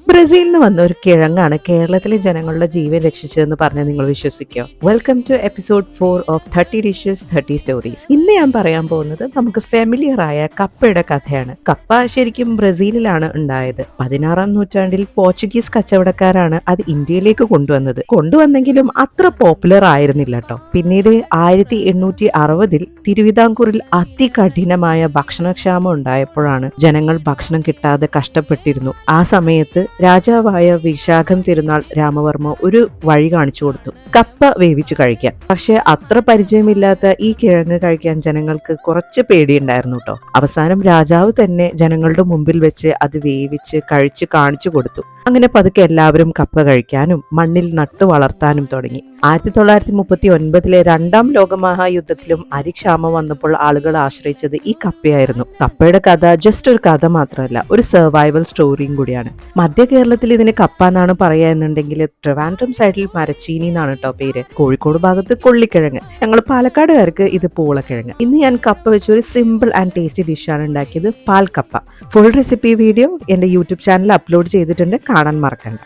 ബ്രസീലിൽ നിന്ന് വന്ന ഒരു കിഴങ്ങാണ് കേരളത്തിലെ ജനങ്ങളുടെ ജീവൻ രക്ഷിച്ചതെന്ന് പറഞ്ഞ് നിങ്ങൾ വിശ്വസിക്കോ? Welcome to episode 4 of 30 dishes 30 stories. ഇന്ന് ഞാൻ പറയാൻ പോകുന്നത് നമുക്ക് ഫെമിലിയർ ആയ കപ്പയുടെ കഥയാണ്. കപ്പ ശരിക്കും ബ്രസീലിലാണ് ഉണ്ടായത്. 16-ാം നൂറ്റാണ്ടിൽ പോർച്ചുഗീസ് കച്ചവടക്കാരാണ് അത് ഇന്ത്യയിലേക്ക് കൊണ്ടുവന്നെങ്കിലും അത്ര പോപ്പുലർ ആയിരുന്നില്ല കേട്ടോ. പിന്നീട് 1860-ൽ തിരുവിതാംകൂറിൽ അതികഠിനമായ ഭക്ഷണക്ഷാമം ഉണ്ടായപ്പോഴാണ് ജനങ്ങൾ ഭക്ഷണം കിട്ടാതെ കഷ്ടപ്പെട്ടിരുന്നു. ആ സമയത്ത് രാജാവായ വിശാഖം തിരുനാൾ രാമവർമ്മ ഒരു വഴി കാണിച്ചു കൊടുത്തു: കപ്പ വേവിച്ചു കഴിക്കാൻ. പക്ഷെ അത്ര പരിചയമില്ലാത്ത ഈ കിഴങ്ങ് കഴിക്കാൻ ജനങ്ങൾക്ക് കുറച്ച് പേടിയുണ്ടായിരുന്നു കേട്ടോ. അവസാനം രാജാവ് തന്നെ ജനങ്ങളുടെ മുമ്പിൽ വെച്ച് അത് വേവിച്ച് കഴിച്ച് കാണിച്ചു കൊടുത്തു. അങ്ങനെ പതുക്കെ എല്ലാവരും കപ്പ കഴിക്കാനും മണ്ണിൽ നട്ടു വളർത്താനും തുടങ്ങി. 1939-ലെ 2-ാം ലോകമഹായുദ്ധത്തിലും അരിക്ഷാമം വന്നപ്പോൾ ആളുകൾ ആശ്രയിച്ചത് ഈ കപ്പയായിരുന്നു. കപ്പയുടെ കഥ ജസ്റ്റ് ഒരു കഥ മാത്രമല്ല, ഒരു സർവൈവൽ സ്റ്റോറിയും കൂടിയാണ്. മധ്യ കേരളത്തിൽ ഇതിന് കപ്പ എന്നാണ് പറയുക എന്നുണ്ടെങ്കിൽ ട്രിവാൻഡ്രം സൈഡിൽ മരച്ചീനി എന്നാണ് കേട്ടോ പേര്. കോഴിക്കോട് ഭാഗത്ത് കൊള്ളിക്കിഴങ്ങ്, ഞങ്ങൾ പാലക്കാടുകാർക്ക് ഇത് പൂളക്കിഴങ്ങ്. ഇന്ന് ഞാൻ കപ്പ വെച്ച് ഒരു സിമ്പിൾ ആൻഡ് ടേസ്റ്റി ഡിഷാണ് ഉണ്ടാക്കിയത്, പാൽ കപ്പ. ഫുൾ റെസിപ്പി വീഡിയോ എന്റെ യൂട്യൂബ് ചാനലിൽ അപ്ലോഡ് ചെയ്തിട്ടുണ്ട്, കാണാൻ മറക്കണ്ട.